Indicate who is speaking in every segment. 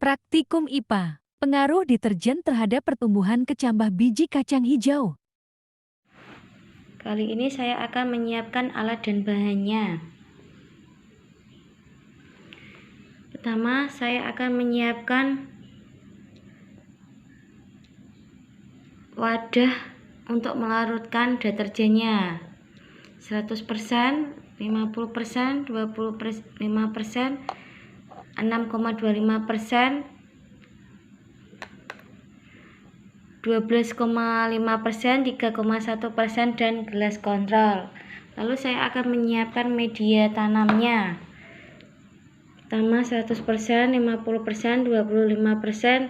Speaker 1: Praktikum IPA, pengaruh deterjen terhadap pertumbuhan kecambah biji kacang hijau.
Speaker 2: Kali ini saya akan menyiapkan alat dan bahannya. Pertama, saya akan menyiapkan wadah untuk melarutkan deterjennya 100%, 50%, 25%, 6,25%, 12,5%, 3,1%, dan gelas kontrol. Lalu saya akan menyiapkan media tanamnya. Pertama 100%, 50%, 25%,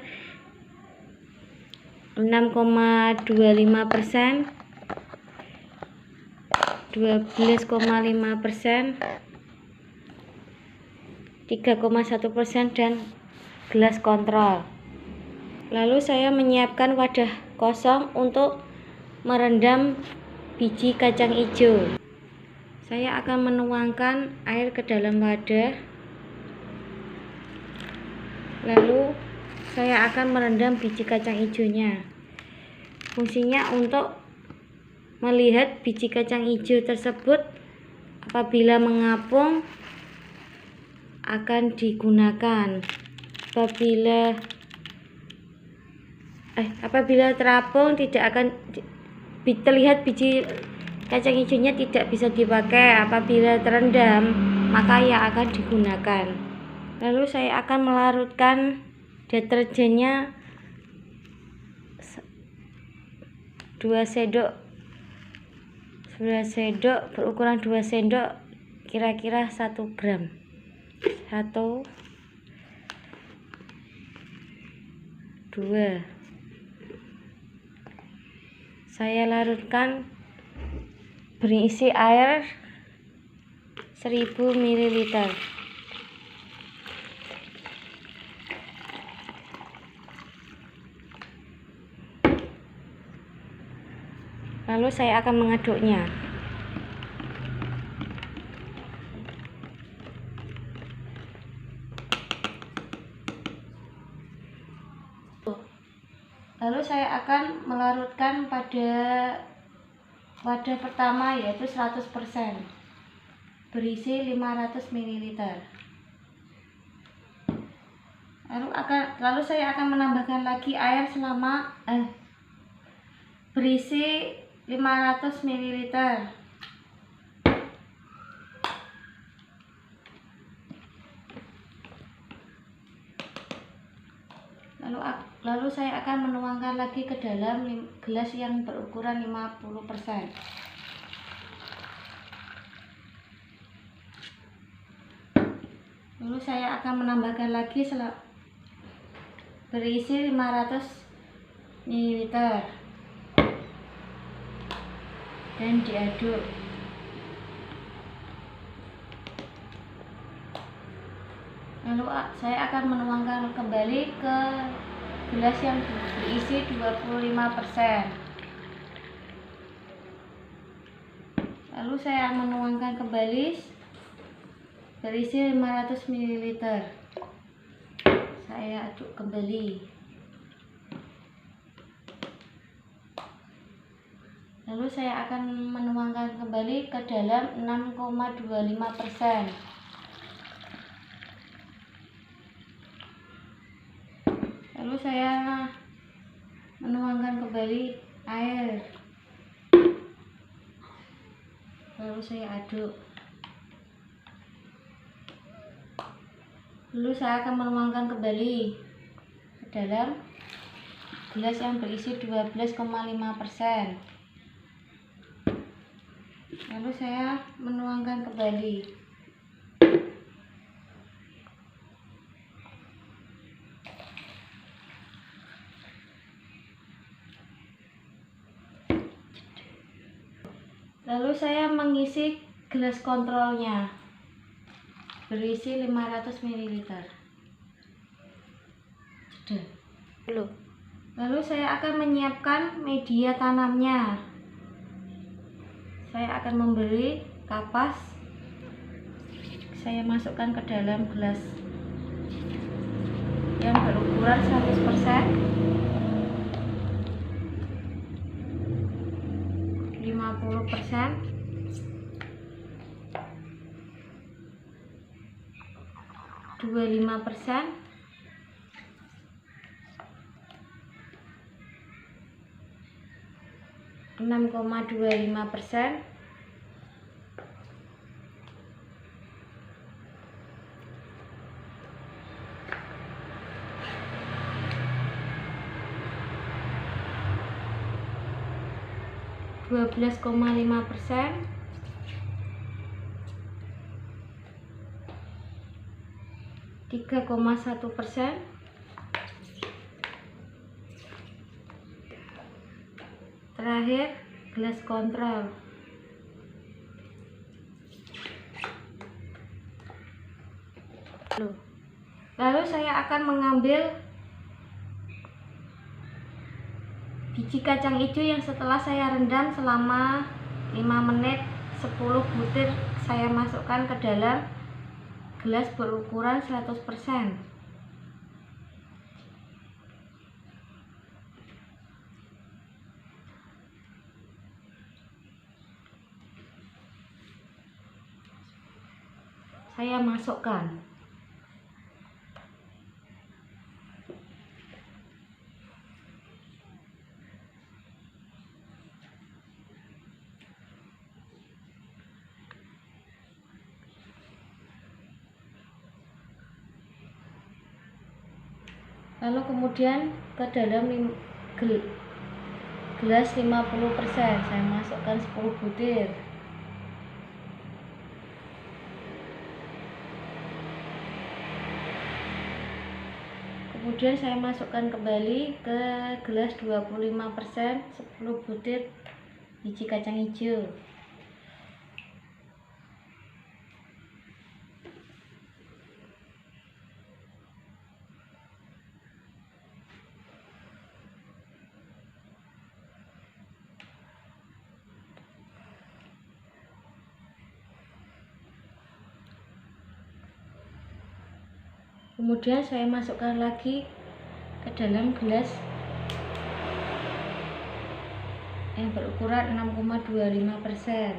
Speaker 2: 6,25%, 12,5%, 3,1%, dan gelas kontrol. Lalu saya menyiapkan wadah kosong untuk merendam biji kacang hijau. Saya akan menuangkan air ke dalam wadah. Lalu saya akan merendam biji kacang hijaunya. Fungsinya untuk melihat biji kacang hijau tersebut apabila mengapung akan digunakan. Apabila terapung tidak akan terlihat biji kacang hijaunya tidak bisa dipakai. Apabila terendam maka ia akan digunakan. Lalu saya akan melarutkan deterjennya 2 sendok berukuran 2 sendok, kira-kira 1 gram. 1, 2. Saya larutkan berisi air 1000 ml. Lalu saya akan mengaduknya. Lalu saya akan melarutkan pada wadah pertama, yaitu 100%, berisi 500 ml. Lalu saya akan menambahkan lagi air berisi 500 ml. Lalu saya akan menuangkan lagi ke dalam gelas yang berukuran 50%. Lalu saya akan menambahkan lagi berisi 500 ml dan diaduk. Lalu saya akan menuangkan kembali ke gelas yang berisi 25%. Lalu saya menuangkan kembali berisi 500 ml. Saya aduk kembali. Lalu saya akan menuangkan kembali ke dalam 6,25%. Lalu saya menuangkan kembali air. Lalu saya aduk. Lalu saya akan menuangkan kembali ke dalam gelas yang berisi 12,5%. Lalu saya menuangkan kembali. Lalu saya mengisi gelas kontrolnya berisi 500 ml. Lalu saya akan menyiapkan media tanamnya. Saya akan memberi kapas. Saya masukkan ke dalam gelas yang berukuran 100%, 50%, 25%, 6,25%, 12,5%, 3,1%, terakhir gelas kontrol. Lalu saya akan mengambil biji kacang hijau yang setelah saya rendam selama 5 menit, 10 butir saya masukkan ke dalam gelas berukuran 100%. Saya masukkan. Lalu kemudian ke dalam gelas 50% saya masukkan 10 butir. Kemudian saya masukkan kembali ke gelas 25%, 10 butir biji kacang hijau. Kemudian saya masukkan lagi ke dalam gelas yang berukuran 6,25%.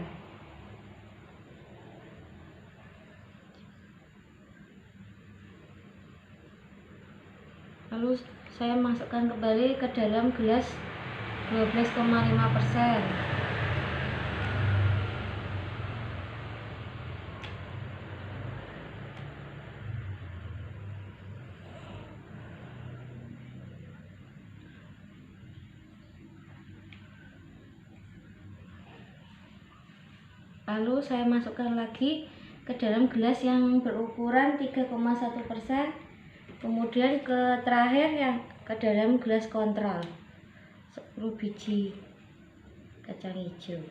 Speaker 2: Lalu saya masukkan kembali ke dalam gelas 12,5%. Lalu saya masukkan lagi ke dalam gelas yang berukuran 3,1%. Kemudian ke terakhir yang ke dalam gelas kontrol 10 biji kacang hijau.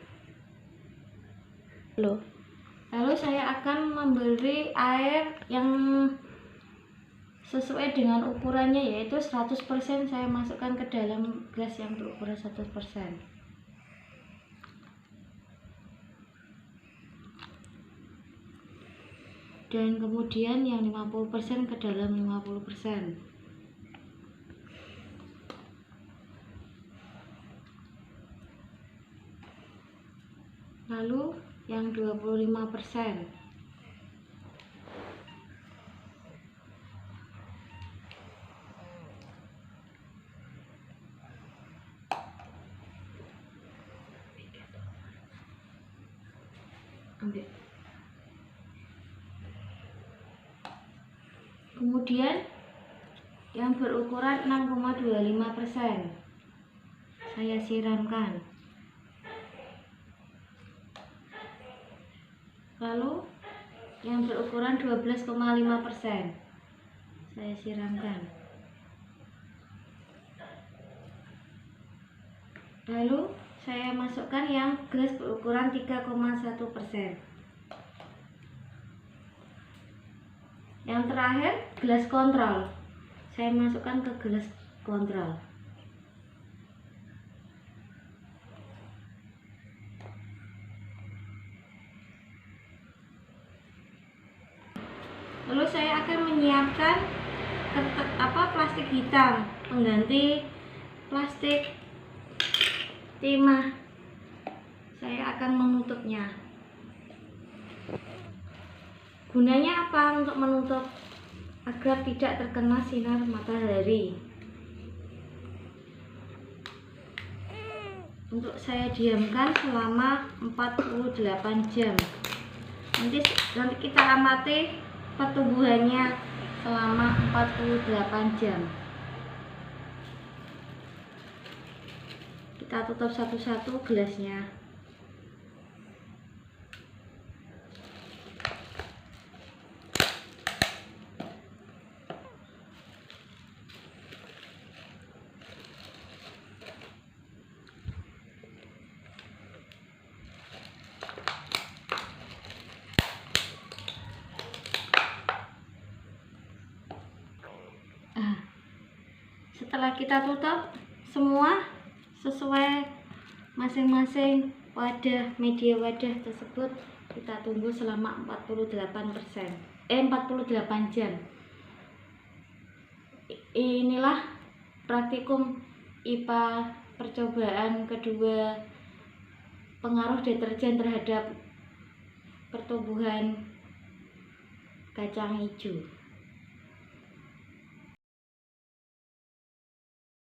Speaker 2: Lalu saya akan memberi air yang sesuai dengan ukurannya, yaitu 100% saya masukkan ke dalam gelas yang berukuran 100%. Dan kemudian yang 50% ke dalam 50%. Lalu yang 25%. Ambil. Kemudian yang berukuran 6,25% saya siramkan. Lalu yang berukuran 12,5% saya siramkan. Lalu saya masukkan yang gelas berukuran 3,1%. Yang terakhir gelas kontrol saya masukkan ke gelas kontrol. Lalu saya akan menyiapkan plastik plastik hitam pengganti plastik timah. Saya akan menutupnya. Gunanya apa untuk menutup? Agar tidak terkena sinar matahari. Untuk saya diamkan selama 48 jam. Nanti kita amati pertumbuhannya selama 48 jam. Kita tutup satu-satu gelasnya. Setelah kita tutup semua sesuai masing-masing wadah, media wadah tersebut, kita tunggu selama 48 jam. Inilah praktikum IPA percobaan kedua pengaruh deterjen terhadap pertumbuhan kacang hijau.